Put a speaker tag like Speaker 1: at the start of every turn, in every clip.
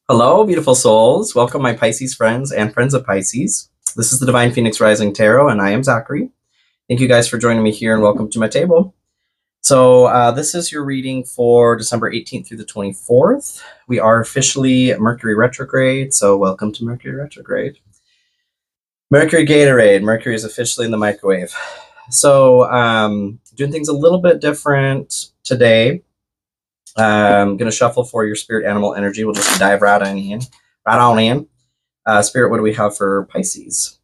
Speaker 1: Hello, beautiful souls. Welcome, my Pisces friends and friends of Pisces. This is the Divine Phoenix Rising Tarot, and I am Zachary. Thank you guys for joining me here, and welcome to my table. So this is your reading for December 18th through the 24th. We are officially Mercury retrograde, so welcome to Mercury retrograde. Mercury Gatorade. Mercury is officially in the microwave. So doing things a little bit different today. I'm going to shuffle for your spirit animal energy. We'll just dive right on in. Spirit, what do we have for Pisces?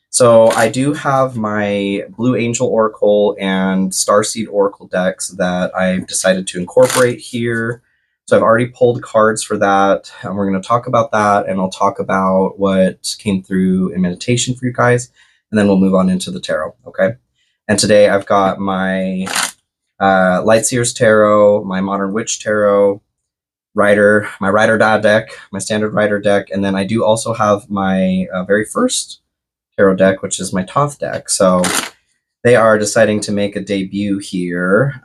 Speaker 1: So I do have my Blue Angel Oracle and Starseed Oracle decks that I've decided to incorporate here. So I've already pulled cards for that, and we're going to talk about that, and I'll talk about what came through in meditation for you guys, and then we'll move on into the tarot, okay? And today I've got my Lightseers Tarot, my Modern Witch Tarot, Rider, my Rider Da deck, my standard Rider deck, and then I do also have my very first tarot deck, which is my Thoth deck. So they are deciding to make a debut here.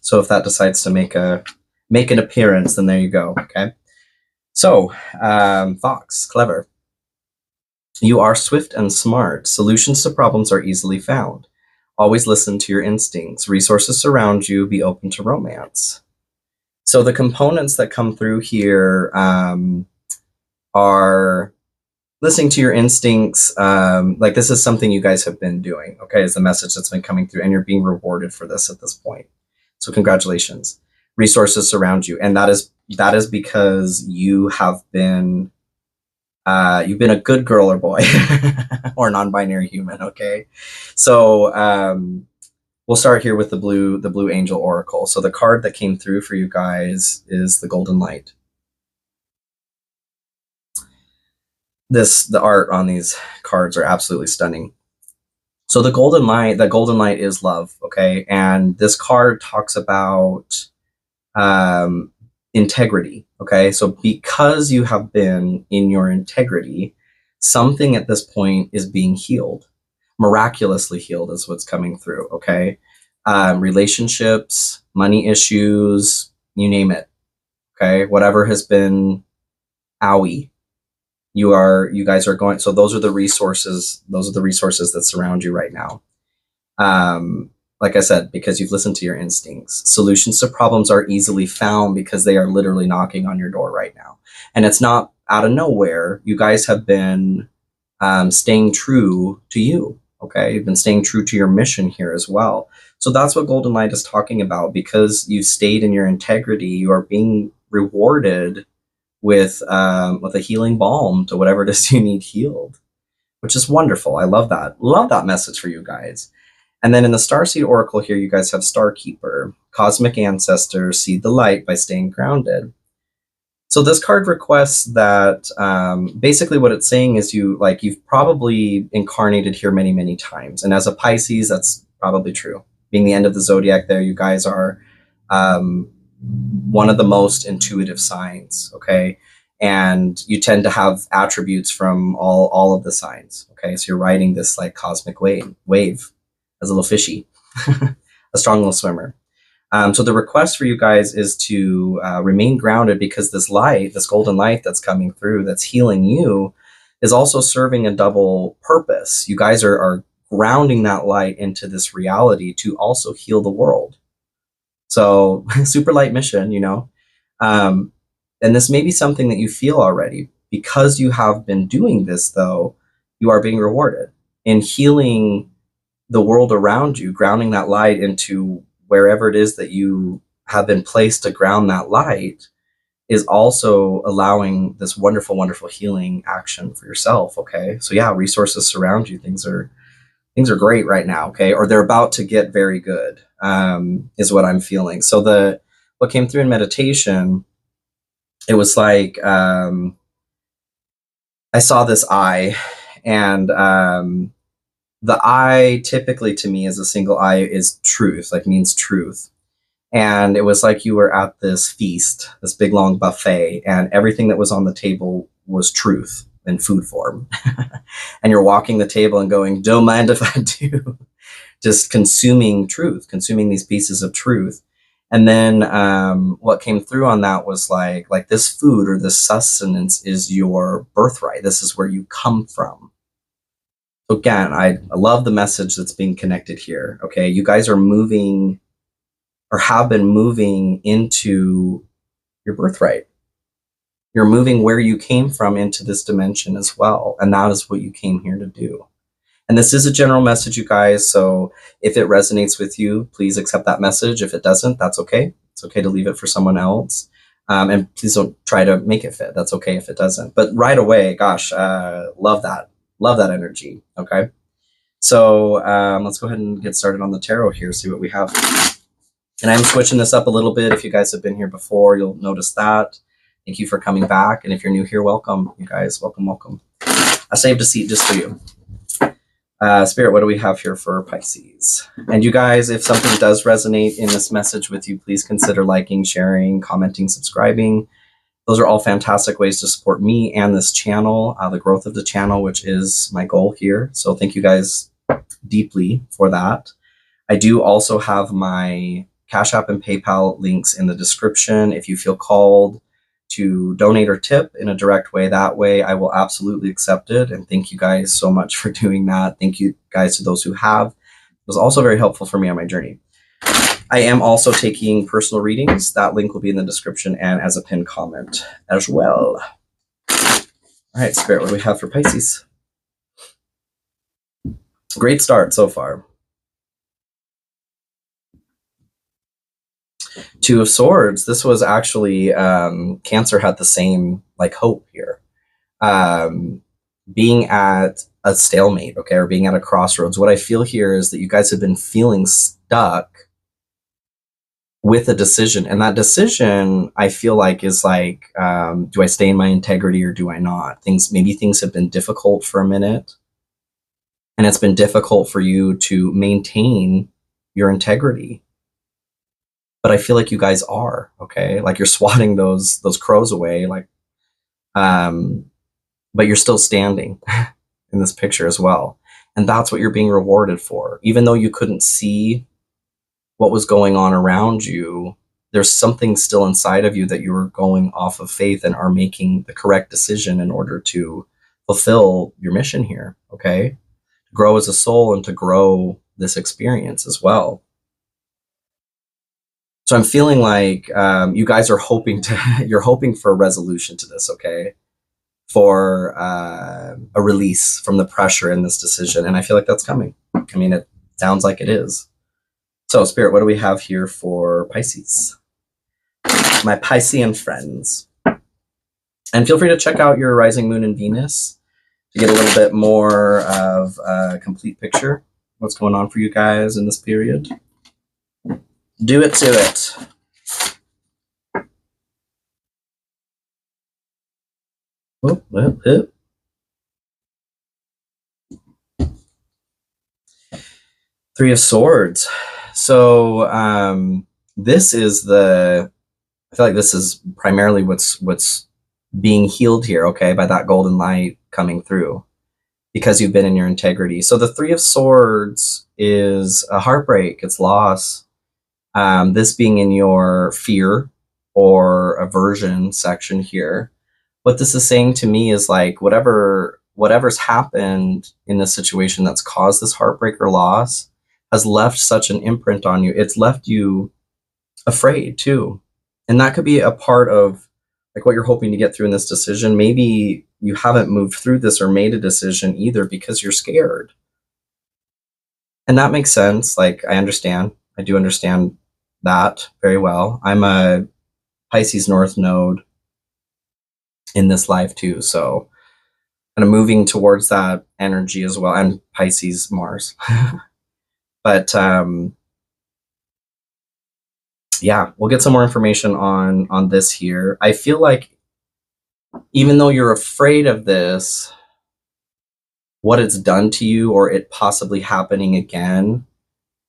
Speaker 1: So if that decides to make an appearance, then there you go. Okay. So Fox, clever. You are swift and smart. Solutions to problems are easily found. Always listen to your instincts. Resources surround you. Be open to romance. So the components that come through here are listening to your instincts. Like this is something you guys have been doing, okay, is the message that's been coming through, and you're being rewarded for this at this point. So congratulations. Resources surround you, and that is because you have been you've been a good girl or boy or non-binary human, okay? So we'll start here with the Blue Angel Oracle. So the card that came through for you guys is the Golden Light. The art on these cards are absolutely stunning. So the Golden Light is love, okay? And this card talks about integrity, okay? So because you have been in your integrity, something at this point is being healed. Miraculously healed is what's coming through, okay? Relationships, money issues, you name it, okay? Whatever has been owie, you guys are going, so those are the resources that surround you right now. Like I said, because you've listened to your instincts. Solutions to problems are easily found because they are literally knocking on your door right now. And it's not out of nowhere. You guys have been staying true to you, okay? You've been staying true to your mission here as well. So that's what Golden Light is talking about. Because you stayed in your integrity, you are being rewarded with a healing balm to whatever it is you need healed, which is wonderful. I love that. Love that message for you guys. And then in the Starseed Oracle here, you guys have Starkeeper, Cosmic Ancestor, seed the light by staying grounded. So this card requests that basically what it's saying is you've probably incarnated here many, many times. And as a Pisces, that's probably true. Being the end of the zodiac there, you guys are one of the most intuitive signs, okay? And you tend to have attributes from all of the signs, okay? So you're riding this like cosmic wave as a little fishy, a strong little swimmer. So the request for you guys is to remain grounded, because this golden light that's coming through, that's healing you, is also serving a double purpose. You guys are grounding that light into this reality to also heal the world. So super light mission, you know. And this may be something that you feel already. Because you have been doing this, though, you are being rewarded in healing the world around you, grounding that light into wherever it is that you have been placed to ground that light, is also allowing this wonderful, wonderful healing action for yourself, okay? So yeah, resources surround you. Things are great right now, okay? Or they're about to get very good, is what I'm feeling. So what came through in meditation, it was like, I saw this eye, and the eye typically to me as a single eye is truth, like means truth. And it was like you were at this feast, this big long buffet, and everything that was on the table was truth in food form. And you're walking the table and going, don't mind if I do. Just consuming truth, consuming these pieces of truth. And then what came through on that was like this food or this sustenance is your birthright. This is where you come from. So again, I love the message that's being connected here. Okay, you guys are moving or have been moving into your birthright. You're moving where you came from into this dimension as well. And that is what you came here to do. And this is a general message, you guys. So if it resonates with you, please accept that message. If it doesn't, that's okay. It's okay to leave it for someone else. And please don't try to make it fit. That's okay if it doesn't. But right away, gosh, love that. Love that energy. Okay. So let's go ahead and get started on the tarot here, see what we have. And I'm switching this up a little bit. If you guys have been here before, you'll notice that. Thank you for coming back. And if you're new here, welcome, you guys. Welcome, welcome. I saved a seat just for you. Spirit, what do we have here for Pisces? And you guys, if something does resonate in this message with you, please consider liking, sharing, commenting, subscribing. Those are all fantastic ways to support me and this channel, the growth of the channel, which is my goal here. So thank you guys deeply for that. I do also have my Cash App and PayPal links in the description. If you feel called to donate or tip in a direct way that way, I will absolutely accept it. And thank you guys so much for doing that. Thank you guys to those who have. It was also very helpful for me on my journey. I am also taking personal readings. That link will be in the description and as a pinned comment as well. All right, Spirit, what do we have for Pisces? Great start so far. Two of Swords. This was actually Cancer had the same like hope here. Being at a stalemate, okay, or being at a crossroads. What I feel here is that you guys have been feeling stuck with a decision, and that decision I feel like is like, do I stay in my integrity or do I not? Maybe things have been difficult for a minute, and it's been difficult for you to maintain your integrity. But I feel like you guys are, okay? Like you're swatting those crows away, like, but you're still standing in this picture as well. And that's what you're being rewarded for. Even though you couldn't see what was going on around you, there's something still inside of you that you are going off of faith and are making the correct decision in order to fulfill your mission here, okay? To grow as a soul and to grow this experience as well. So I'm feeling like you guys are you're hoping for a resolution to this, okay? For a release from the pressure in this decision. And I feel like that's coming. I mean, it sounds like it is. So Spirit, what do we have here for Pisces? My Piscean friends. And feel free to check out your rising moon and Venus to get a little bit more of a complete picture. What's going on for you guys in this period? Do it to it. Oh, oh. Three of Swords. So this is I feel like this is primarily what's being healed here, okay, by that golden light coming through, because you've been in your integrity. So the Three of Swords is a heartbreak, it's loss. This being in your fear or aversion section here. What this is saying to me is like whatever's happened in this situation that's caused this heartbreak or loss has left such an imprint on you. It's left you afraid too. And that could be a part of like what you're hoping to get through in this decision. Maybe you haven't moved through this or made a decision either because you're scared. And that makes sense. Like I do understand that very well. I'm a Pisces North node in this life too. So kind of moving towards that energy as well, and Pisces Mars. But yeah, we'll get some more information on this here. I feel like even though you're afraid of this, what it's done to you or it possibly happening again,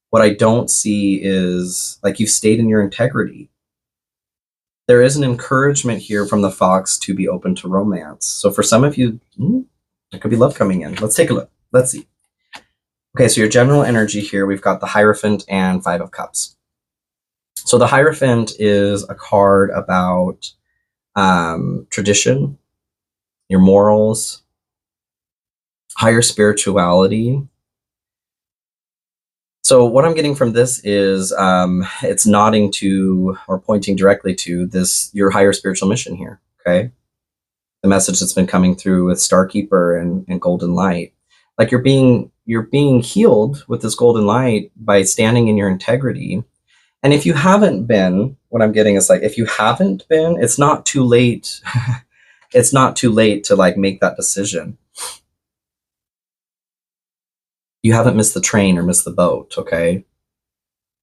Speaker 1: what I don't see is like you've stayed in your integrity. There is an encouragement here from the Fox to be open to romance. So for some of you, there could be love coming in. Let's take a look. Let's see. Okay, so your general energy here, we've got the Hierophant and Five of Cups. So the Hierophant is a card about tradition, your morals, higher spirituality. So what I'm getting from this is it's nodding to or pointing directly to this, your higher spiritual mission here, okay? The message that's been coming through with Starkeeper and Golden Light. Like you're being healed with this golden light by standing in your integrity. And if you haven't been, what I'm getting is like, if you haven't been, it's not too late. It's not too late to like make that decision. You haven't missed the train or missed the boat, okay?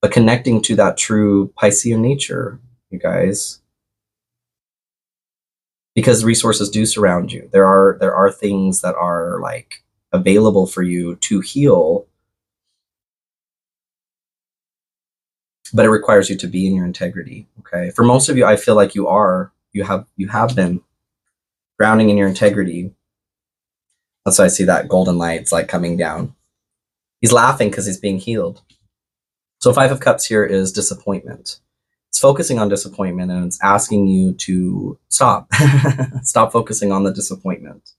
Speaker 1: But connecting to that true Piscean nature, you guys, because resources do surround you. There are things that are like available for you to heal, but it requires you to be in your integrity, okay? For most of you, I feel like you have been grounding in your integrity. That's why I see that golden light's like coming down. He's laughing because he's being healed. So Five of Cups here is disappointment. It's focusing on disappointment, and it's asking you to stop. Stop focusing on the disappointment.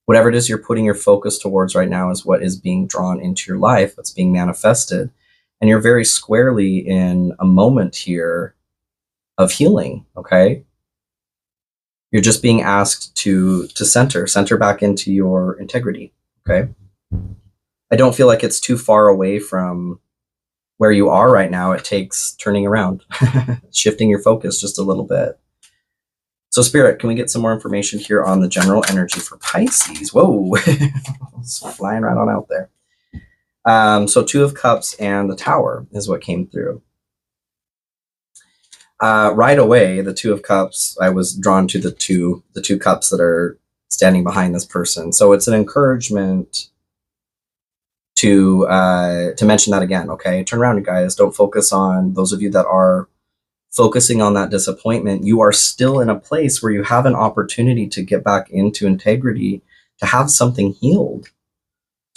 Speaker 1: Whatever it is you're putting your focus towards right now is what is being drawn into your life, what's being manifested. And you're very squarely in a moment here of healing, okay? You're just being asked to center back into your integrity, okay? I don't feel like it's too far away from where you are right now. It takes turning around, shifting your focus just a little bit. So Spirit, can we get some more information here on the general energy for Pisces? Whoa, it's flying right on out there. So Two of Cups and the Tower is what came through. Right away, the Two of Cups, I was drawn to the two cups that are standing behind this person. So it's an encouragement to mention that again, okay? Turn around, you guys. Don't focus on those of you that are focusing on that disappointment. You are still in a place where you have an opportunity to get back into integrity, to have something healed,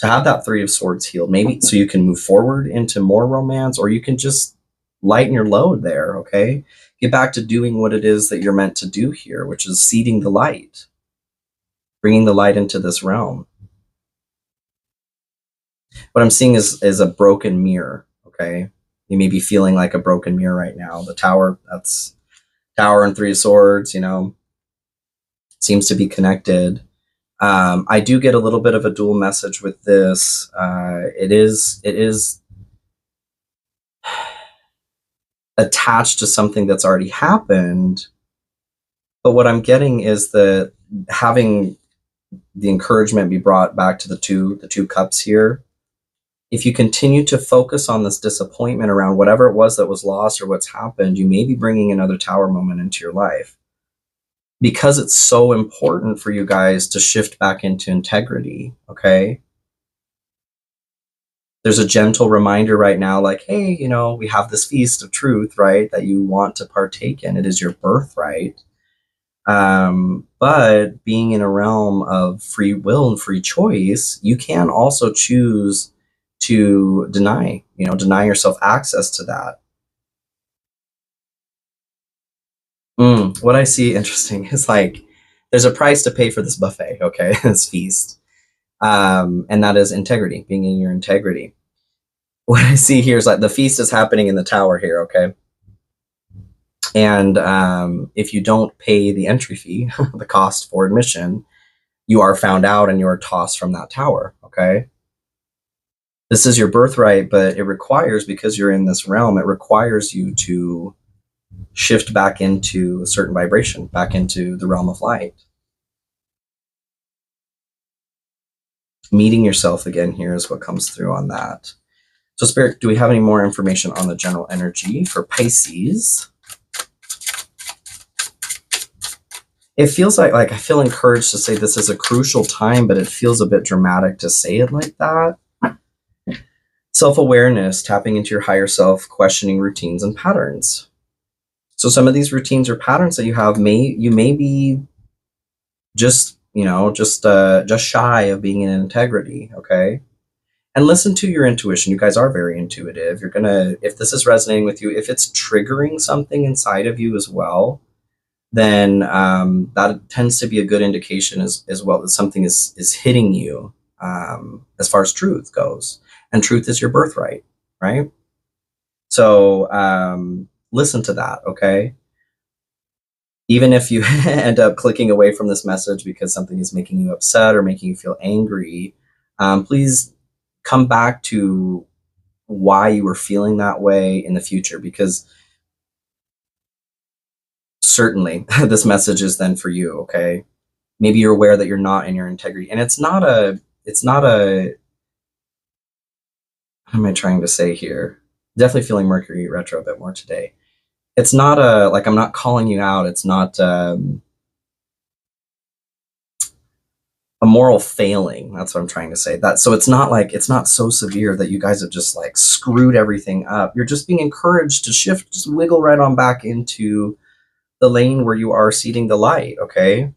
Speaker 1: to have that Three of Swords healed, maybe so you can move forward into more romance, or you can just lighten your load there, okay? Get back to doing what it is that you're meant to do here, which is seeding the light, bringing the light into this realm. What I'm seeing is a broken mirror, okay? You may be feeling like a broken mirror right now. The Tower, that's Tower and Three of Swords, you know, seems to be connected. I do get a little bit of a dual message with this. It is attached to something that's already happened. But what I'm getting is that having the encouragement be brought back to the two cups here. If you continue to focus on this disappointment around whatever it was that was lost or what's happened, you may be bringing another Tower moment into your life, because it's so important for you guys to shift back into integrity, okay? There's a gentle reminder right now, like, hey, you know, we have this feast of truth, right, that you want to partake in. It is your birthright. But being in a realm of free will and free choice, you can also choose to deny yourself access to that. What I see interesting is like, there's a price to pay for this buffet, okay, this feast. And that is integrity, being in your integrity. What I see here is like the feast is happening in the Tower here, okay? And if you don't pay the entry fee, the cost for admission, you are found out and you are tossed from that Tower, okay? This is your birthright, but it requires, because you're in this realm, it requires you to shift back into a certain vibration, back into the realm of light. Meeting yourself again here is what comes through on that. So Spirit, do we have any more information on the general energy for Pisces? It feels like I feel encouraged to say this is a crucial time, but it feels a bit dramatic to say it like that. Self-awareness, tapping into your higher self, questioning routines and patterns. So some of these routines or patterns that you have you may be just shy of being in integrity, okay? And listen to your intuition. You guys are very intuitive. You're gonna, if this is resonating with you, if it's triggering something inside of you as well, then that tends to be a good indication as well that something is hitting you as far as truth goes. And truth is your birthright, right? So listen to that, okay? Even if you end up clicking away from this message because something is making you upset or making you feel angry, please come back to why you were feeling that way in the future, because certainly this message is then for you, okay? Maybe you're aware that you're not in your integrity, and it's not a what am I trying to say here? Definitely feeling Mercury retro a bit more today. It's not a, like, I'm not calling you out. It's not a moral failing. That's what I'm trying to say. That, so it's not like, it's not so severe that you guys have just like screwed everything up. You're just being encouraged to shift, just wiggle right on back into the lane where you are seeding the light, okay?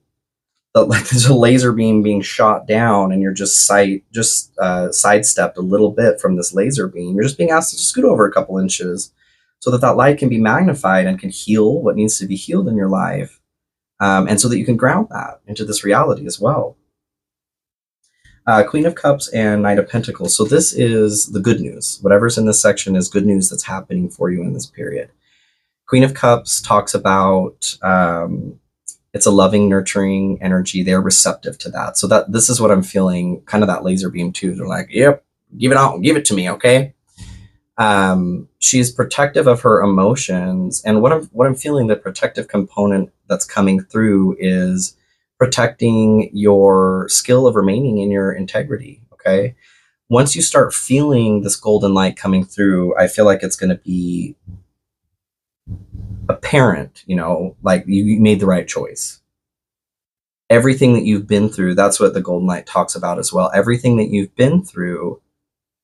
Speaker 1: Like there's a laser beam being shot down and you're just sidestepped a little bit from this laser beam. You're just being asked to scoot over a couple inches so that that light can be magnified and can heal what needs to be healed in your life, and so that you can ground that into this reality as well. Queen of Cups and Knight of Pentacles. So this is the good news. Whatever's in this section is good news that's happening for you in this period. Queen of Cups talks about it's a loving, nurturing energy. They're receptive to that. So that this is what I'm feeling, kind of that laser beam too. They're like, yep, give it out, give it to me, okay? She's protective of her emotions, and what I'm feeling, the protective component that's coming through is protecting your skill of remaining in your integrity, okay? Once you start feeling this golden light coming through, I feel like it's going to be apparent, you know, like you made the right choice. Everything that you've been through, that's what the golden light talks about as well. Everything that you've been through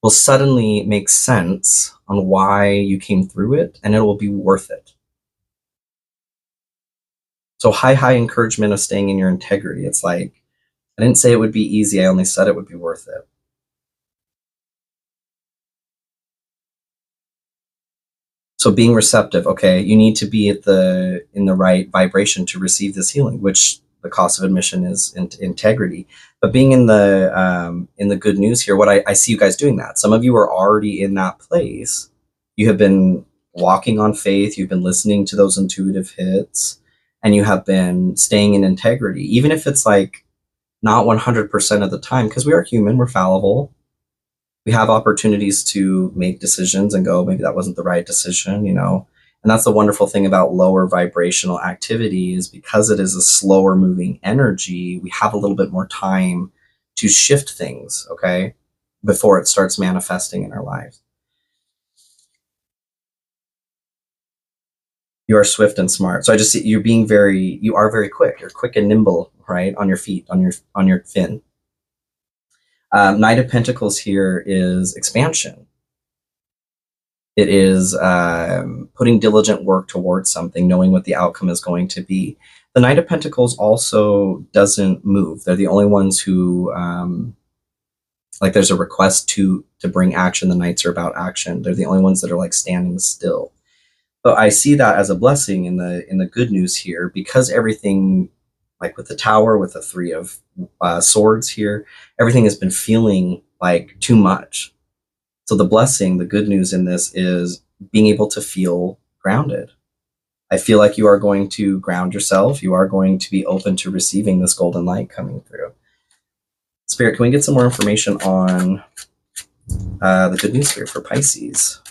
Speaker 1: will suddenly make sense on why you came through it, and it will be worth it. So high encouragement of staying in your integrity. It's like, I didn't say it would be easy, I only said it would be worth it. So being receptive, okay, you need to be in the right vibration to receive this healing, which the cost of admission is integrity. But being in the good news here, what I see you guys doing that. Some of you are already in that place. You have been walking on faith. You've been listening to those intuitive hits, and you have been staying in integrity, even if it's like not 100% of the time, because we are human, we're fallible. We have opportunities to make decisions and go, maybe that wasn't the right decision, you know. And that's the wonderful thing about lower vibrational activity, is because it is a slower moving energy, we have a little bit more time to shift things, okay, before it starts manifesting in our lives. You are swift and smart. So I just see you being you are very quick. You're quick and nimble, right, on your feet, on your fin. Knight of Pentacles here is expansion. It is putting diligent work towards something, knowing what the outcome is going to be. The Knight of Pentacles also doesn't move. They're the only ones who, like, there's a request to bring action. The Knights are about action. They're the only ones that are like standing still. But I see that as a blessing in the good news here, because everything, like with the Tower, with the Three of Swords here, everything has been feeling like too much. So the blessing, the good news in this is being able to feel grounded. I feel like you are going to ground yourself. You are going to be open to receiving this golden light coming through. Spirit, can we get some more information on the good news here for Pisces?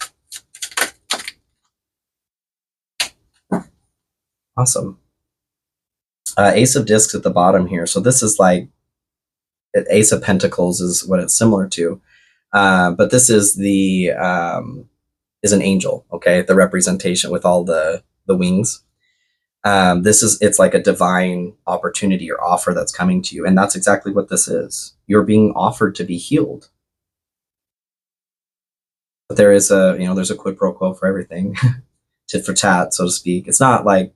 Speaker 1: Awesome. Ace of Discs at the bottom here. So this is like, Ace of Pentacles is what it's similar to. But this is is an angel, okay? The representation with all the wings. It's like a divine opportunity or offer that's coming to you. And that's exactly what this is. You're being offered to be healed. But there is there's a quid pro quo for everything. Tit for tat, so to speak. It's not like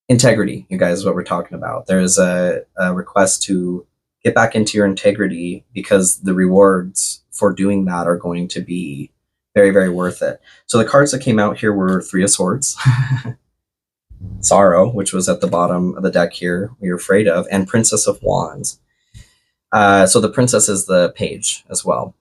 Speaker 1: integrity, you guys, is what we're talking about. There is a request to get back into your integrity, because the rewards for doing that are going to be very, very worth it. So the cards that came out here were Three of Swords, Sorrow, which was at the bottom of the deck here, you're afraid of, and Princess of Wands. So the princess is the page as well.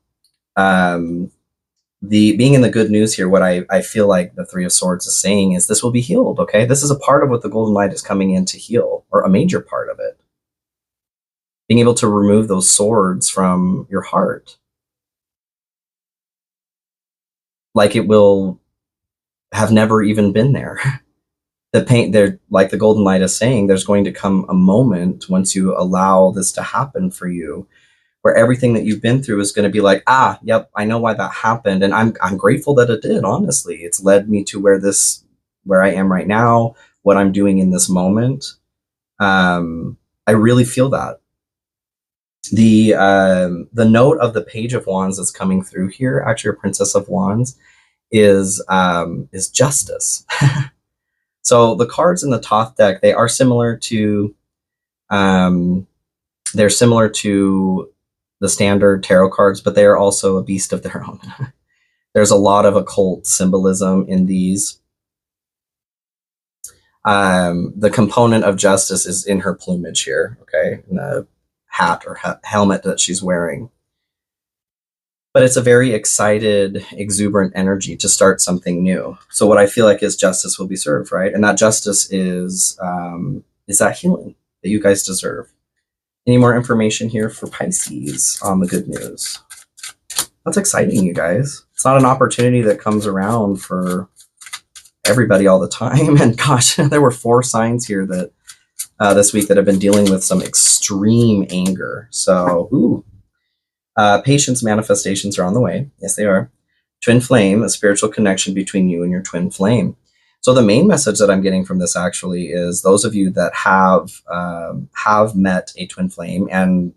Speaker 1: The being in the good news here, what I feel like the Three of Swords is saying is this will be healed, okay? This is a part of what the golden light is coming in to heal, or a major part of it. Being able to remove those swords from your heart. Like it will have never even been there. The pain there, like the golden light is saying, there's going to come a moment once you allow this to happen for you, where everything that you've been through is going to be like, yep, I know why that happened, and I'm grateful that it did. Honestly, it's led me to where I am right now, what I'm doing in this moment. I really feel that. The note of the Page of Wands that's coming through here, actually, a Princess of Wands, is justice. So the cards in the Thoth deck, they are similar to they're similar to the standard tarot cards, but they are also a beast of their own. There's a lot of occult symbolism in these. The component of justice is in her plumage here, okay, in the hat or helmet that she's wearing. But it's a very excited, exuberant energy to start something new. So what I feel like is justice will be served, right? And that justice is that healing that you guys deserve. Any more information here for Pisces on the good news? That's exciting, you guys. It's not an opportunity that comes around for everybody all the time. And gosh, there were 4 signs here that this week that have been dealing with some extreme anger. So, patience manifestations are on the way. Yes, they are. Twin flame, a spiritual connection between you and your twin flame. So the main message that I'm getting from this actually is those of you that have met a twin flame, and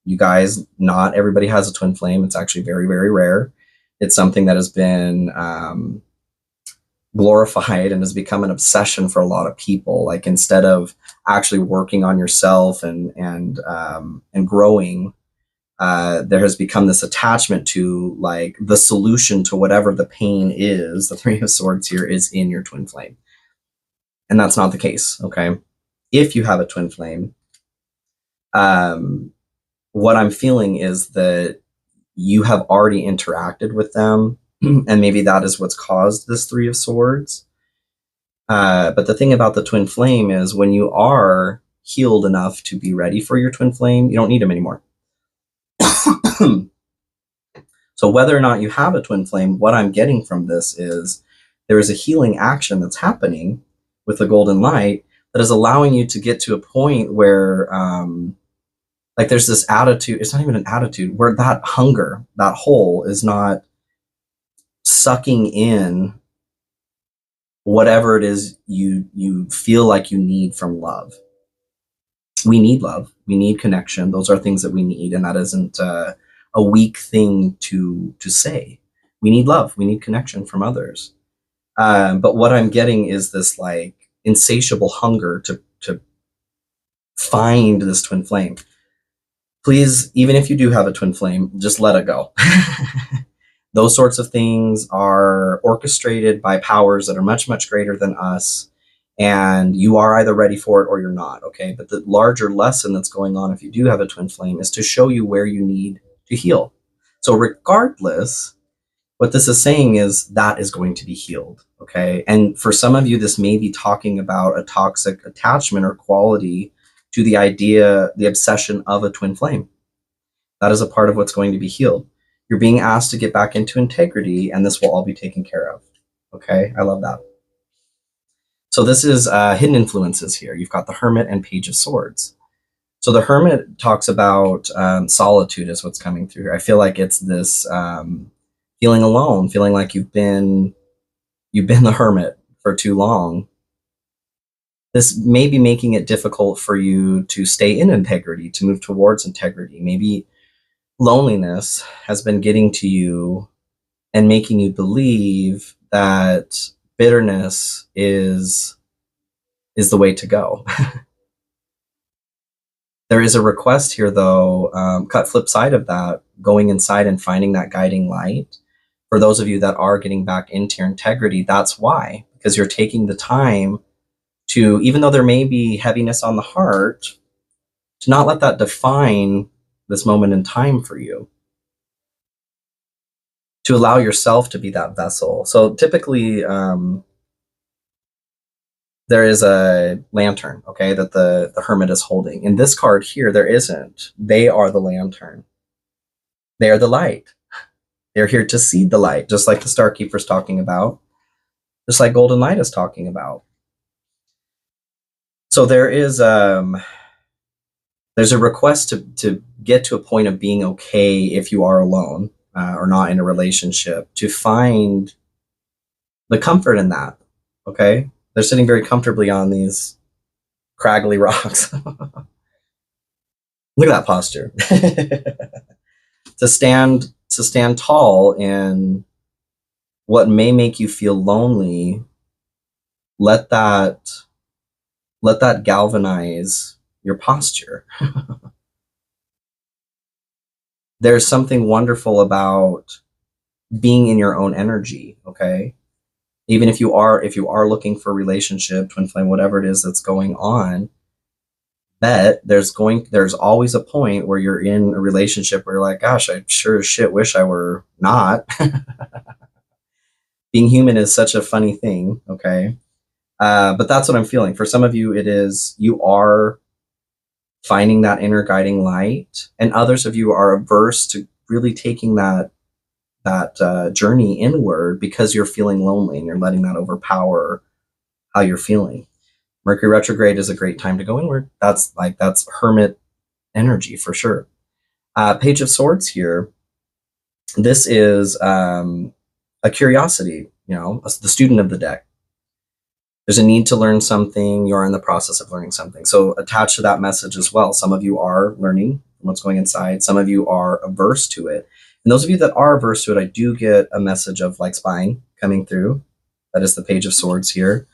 Speaker 1: you guys, not everybody has a twin flame. It's actually very, very rare. It's something that has been glorified and has become an obsession for a lot of people. Like instead of actually working on yourself and growing, there has become this attachment to like the solution to whatever the pain is. The Three of Swords here is in your twin flame. And that's not the case, okay? If you have a twin flame, what I'm feeling is that you have already interacted with them, and maybe that is what's caused this Three of Swords. But the thing about the twin flame is when you are healed enough to be ready for your twin flame, you don't need them anymore. So whether or not you have a twin flame, what I'm getting from this is there is a healing action that's happening with the golden light that is allowing you to get to a point where like there's this attitude, it's not even an attitude, where that hunger, that hole is not sucking in whatever it is you feel like you need from love. We need love. We need connection. Those are things that we need, and that isn't a weak thing to say. We need love. We need connection from others. But what I'm getting is this like insatiable hunger to find this twin flame. Please, even if you do have a twin flame, just let it go. Those sorts of things are orchestrated by powers that are much, much greater than us. And you are either ready for it or you're not, okay? But the larger lesson that's going on if you do have a twin flame is to show you where you need to heal. So regardless, what this is saying is that is going to be healed, okay? And for some of you, this may be talking about a toxic attachment or quality to the idea, the obsession of a twin flame. That is a part of what's going to be healed. You're being asked to get back into integrity, and this will all be taken care of, okay? I love that. So this is hidden influences here. You've got the Hermit and Page of Swords. So the Hermit talks about solitude is what's coming through here. I feel like it's this feeling alone, feeling like you've been the hermit for too long. This may be making it difficult for you to stay in integrity, to move towards integrity. Maybe loneliness has been getting to you and making you believe that bitterness is the way to go. There is a request here, though, cut flip side of that, going inside and finding that guiding light. For those of you that are getting back into your integrity, that's why, because you're taking the time to, even though there may be heaviness on the heart, to not let that define this moment in time for you, to allow yourself to be that vessel. So typically, there is a lantern, okay, that the hermit is holding. In this card here, there isn't. They are the lantern. They are the light. They're here to seed the light, just like the Starkeeper is talking about, just like Golden Light is talking about. So there's a request to get to a point of being okay if you are alone or not in a relationship, to find the comfort in that. Okay, they're sitting very comfortably on these craggly rocks. Look at that posture. to stand tall in what may make you feel lonely. Let that galvanize your posture. There's something wonderful about being in your own energy, okay? Even if you are looking for a relationship, twin flame, whatever it is that's going on, bet there's always a point where you're in a relationship where you're like, gosh, I sure as shit wish I were not. Being human is such a funny thing, okay? But that's what I'm feeling. For some of you, it is you are finding that inner guiding light, and others of you are averse to really taking that journey inward because you're feeling lonely and you're letting that overpower how you're feeling. Mercury retrograde is a great time to go inward. That's hermit energy for sure. Page of Swords here. This is a curiosity, the student of the deck. There's a need to learn something. You're in the process of learning something. So attached to that message as well, some of you are learning what's going inside. Some of you are averse to it. And those of you that are averse to it, I do get a message of like spying coming through. That is the Page of Swords here.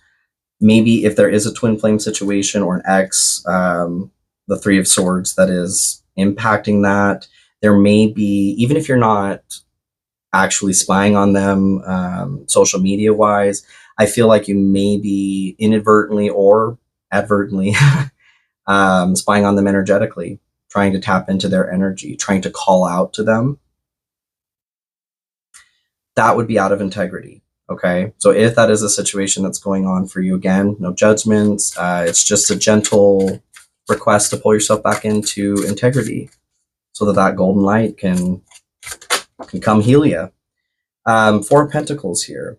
Speaker 1: Maybe if there is a twin flame situation or an ex, the Three of Swords that is impacting that, there may be, even if you're not actually spying on them social media wise, I feel like you may be inadvertently or advertently spying on them energetically, trying to tap into their energy, trying to call out to them. That would be out of integrity. Okay, so if that is a situation that's going on for you, again, no judgments. It's just a gentle request to pull yourself back into integrity so that golden light can come heal you. Four of Pentacles here.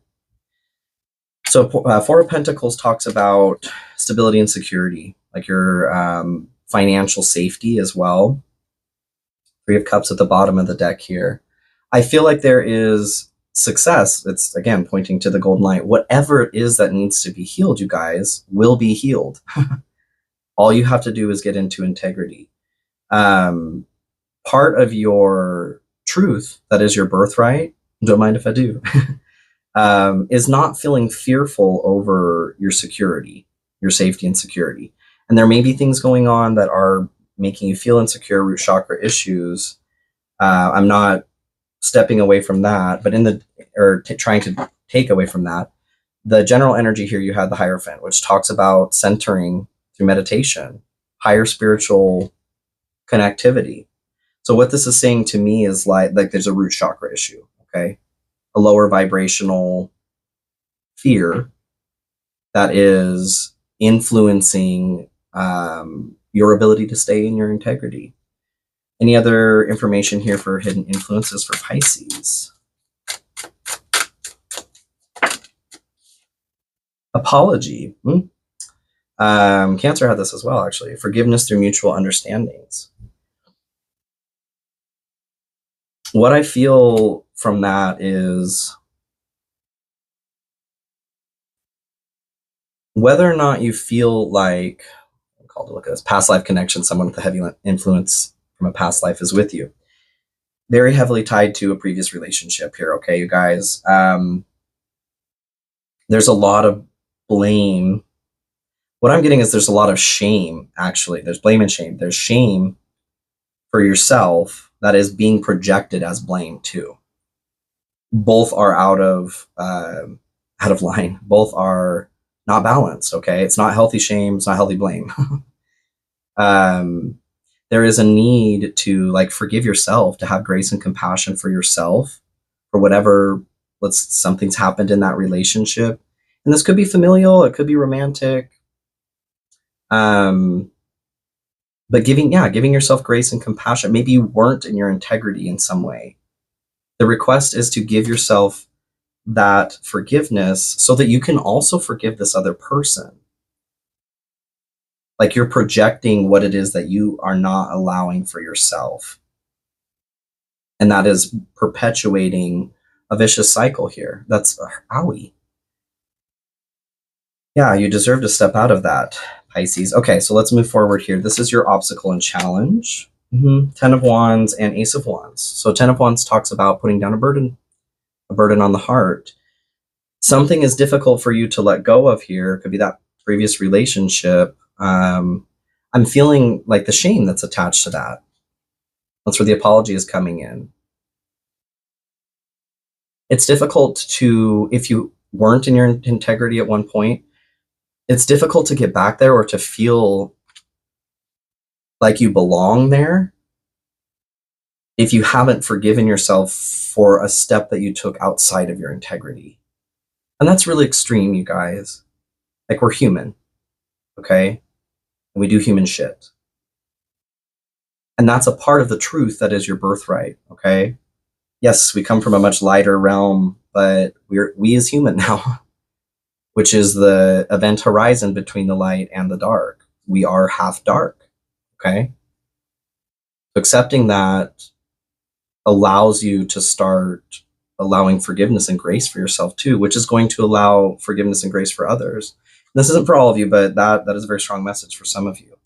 Speaker 1: So Four of Pentacles talks about stability and security, like your financial safety as well. Three of Cups at the bottom of the deck here. I feel like there is success. It's, again, pointing to the golden light. Whatever it is that needs to be healed, you guys, will be healed. All you have to do is get into integrity. Part of your truth, that is your birthright, don't mind if I do, is not feeling fearful over your security, your safety and security. And there may be things going on that are making you feel insecure, root chakra issues. I'm not stepping away from that, but trying to take away from that. The general energy here, you had the Hierophant, which talks about centering through meditation, higher spiritual connectivity. So what this is saying to me is like there's a root chakra issue, okay? A lower vibrational fear that is influencing your ability to stay in your integrity. Any other information here for hidden influences for Pisces? Apology. Cancer had this as well, actually. Forgiveness through mutual understandings. What I feel from that is whether or not you feel like, I'm called to look at this, past life connection, someone with a heavy influence from a past life is with you. Very heavily tied to a previous relationship here, okay, you guys? There's a lot of blame What I'm getting is there's a lot of shame, actually. There's blame and shame. There's shame for yourself that is being projected as blame too. Both are out of line. Both are not balanced. Okay, it's not healthy shame. It's not healthy blame. There is a need to like forgive yourself, to have grace and compassion for yourself for whatever something's happened in that relationship, and this could be familial, it could be romantic. But giving yourself grace and compassion. Maybe you weren't in your integrity in some way. The request is to give yourself that forgiveness so that you can also forgive this other person. Like you're projecting what it is that you are not allowing for yourself. And that is perpetuating a vicious cycle here. That's owie. Yeah, you deserve to step out of that, Pisces. Okay, so let's move forward here. This is your obstacle and challenge. 10 of Wands and Ace of Wands. So 10 of Wands talks about putting down a burden on the heart. Something is difficult for you to let go of here. It could be that previous relationship. I'm feeling like the shame that's attached to that. That's where the apology is coming in. It's difficult to, if you weren't in your integrity at one point, it's difficult to get back there or to feel like you belong there if you haven't forgiven yourself for a step that you took outside of your integrity. And that's really extreme, you guys. Like, we're human, okay? And we do human shit. And that's a part of the truth that is your birthright, okay? Yes, we come from a much lighter realm, but we as human now, which is the event horizon between the light and the dark. We are half dark, okay? So accepting that allows you to start allowing forgiveness and grace for yourself too, which is going to allow forgiveness and grace for others. This isn't for all of you, but that is a very strong message for some of you.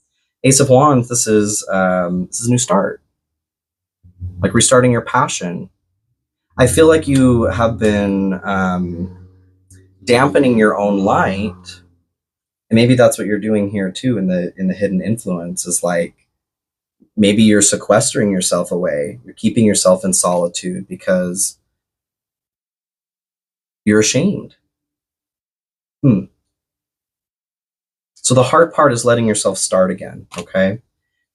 Speaker 1: Ace of Wands, this is a new start, like restarting your passion. I feel like you have been dampening your own light, and maybe that's what you're doing here too in the hidden influence. Is like maybe you're sequestering yourself away, you're keeping yourself in solitude because you're ashamed. So the hard part is letting yourself start again, okay?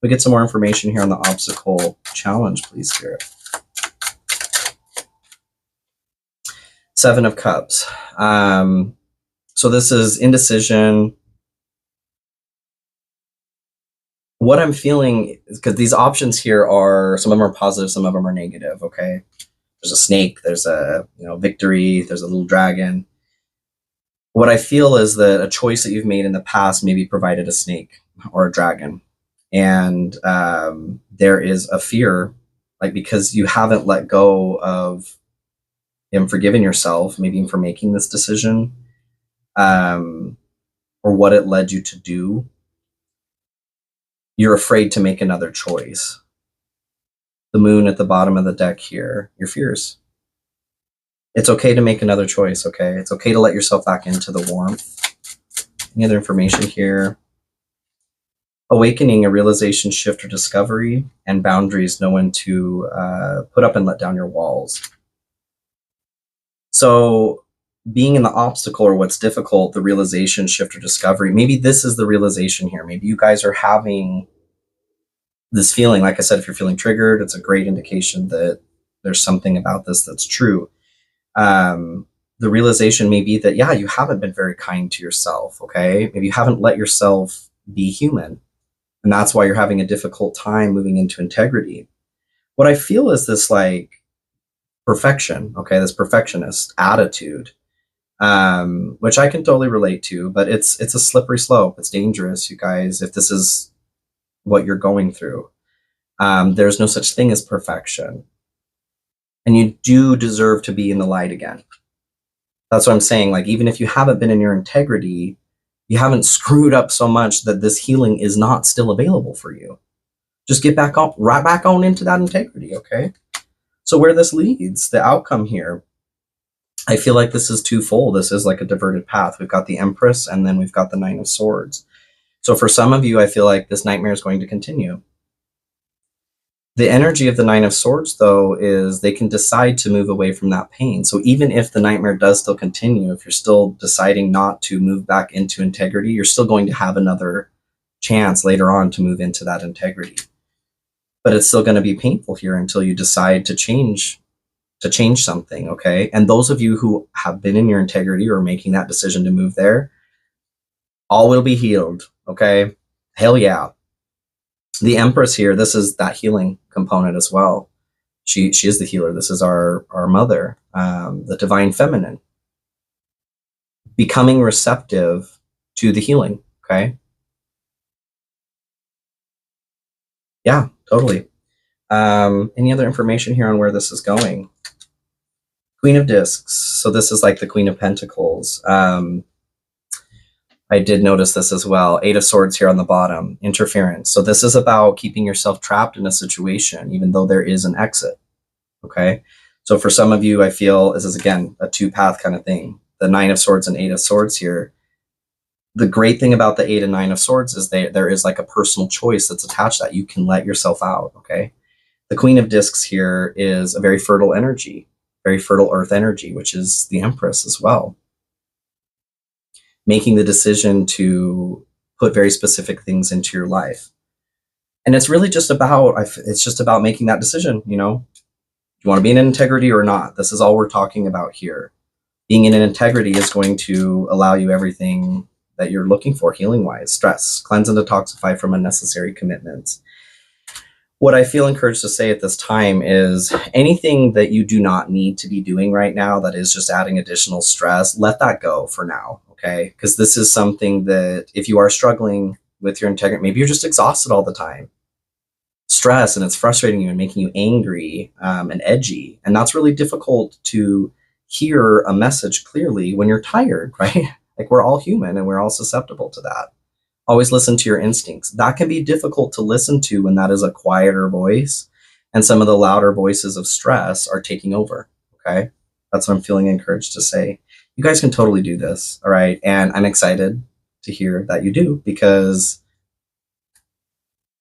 Speaker 1: We get some more information here on the obstacle challenge, please, Spirit. 7 of Cups. So this is indecision. What I'm feeling is, because these options here are, some of them are positive, some of them are negative, okay? There's a snake, there's a victory, there's a little dragon. What I feel is that a choice that you've made in the past maybe provided a snake or a dragon. And there is a fear, like because you haven't let go of and forgiven yourself, maybe even for making this decision, or what it led you to do. You're afraid to make another choice. The moon at the bottom of the deck here, your fears. It's okay to make another choice, okay? It's okay to let yourself back into the warmth. Any other information here? Awakening, a realization, shift, or discovery, and boundaries, know when to put up and let down your walls. So being in the obstacle or what's difficult, the realization, shift, or discovery, maybe this is the realization here. Maybe you guys are having this feeling. Like I said, if you're feeling triggered, it's a great indication that there's something about this that's true. The realization may be that, yeah, you haven't been very kind to yourself, okay? Maybe you haven't let yourself be human. And that's why you're having a difficult time moving into integrity. What I feel is this like perfection, okay? This perfectionist attitude, which I can totally relate to, but it's a slippery slope. It's dangerous, you guys, if this is what you're going through. There's no such thing as perfection. And you do deserve to be in the light again. That's what I'm saying. Like, even if you haven't been in your integrity, you haven't screwed up so much that this healing is not still available for you. Just get back on, right back on into that integrity, okay? So where this leads, the outcome here, I feel like this is twofold. This is like a diverted path. We've got the Empress, and then we've got the Nine of Swords. So for some of you, I feel like this nightmare is going to continue. The energy of the Nine of Swords, though, is they can decide to move away from that pain. So even if the nightmare does still continue, if you're still deciding not to move back into integrity, you're still going to have another chance later on to move into that integrity. But it's still going to be painful here until you decide to change something, okay? And those of you who have been in your integrity or making that decision to move there, all will be healed, okay? Hell yeah. The Empress here, this is that healing component as well. She is the healer. This is our mother, the divine feminine, becoming receptive to the healing, okay? Yeah, totally. Any other information here on where this is going? Queen of Discs. So this is like the Queen of Pentacles. I did notice this as well. Eight of Swords here on the bottom, interference. So this is about keeping yourself trapped in a situation, even though there is an exit, okay? So for some of you, I feel this is, again, a two-path kind of thing. The Nine of Swords and Eight of Swords here. The great thing about the Eight and Nine of Swords is there is like a personal choice that's attached to that. You can let yourself out, okay? The Queen of Discs here is a very fertile energy, very fertile earth energy, which is the Empress as well. Making the decision to put very specific things into your life. And it's really just about, making that decision, you know? Do you want to be in integrity or not? This is all we're talking about here. Being in an integrity is going to allow you everything that you're looking for healing-wise. Stress, cleanse and detoxify from unnecessary commitments. What I feel encouraged to say at this time is anything that you do not need to be doing right now that is just adding additional stress, let that go for now, okay? Because this is something that if you are struggling with your integrity, maybe you're just exhausted all the time. Stress, and it's frustrating you and making you angry and edgy. And that's really difficult to hear a message clearly when you're tired, right? Like we're all human and we're all susceptible to that. Always listen to your instincts. That can be difficult to listen to when that is a quieter voice and some of the louder voices of stress are taking over, okay? That's what I'm feeling encouraged to say. You guys can totally do this, all right? And I'm excited to hear that you do because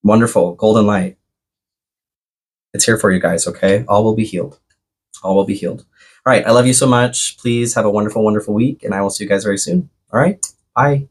Speaker 1: wonderful, golden light. It's here for you guys, okay? All will be healed. All will be healed. All right, I love you so much. Please have a wonderful, wonderful week, and I will see you guys very soon. All right, bye.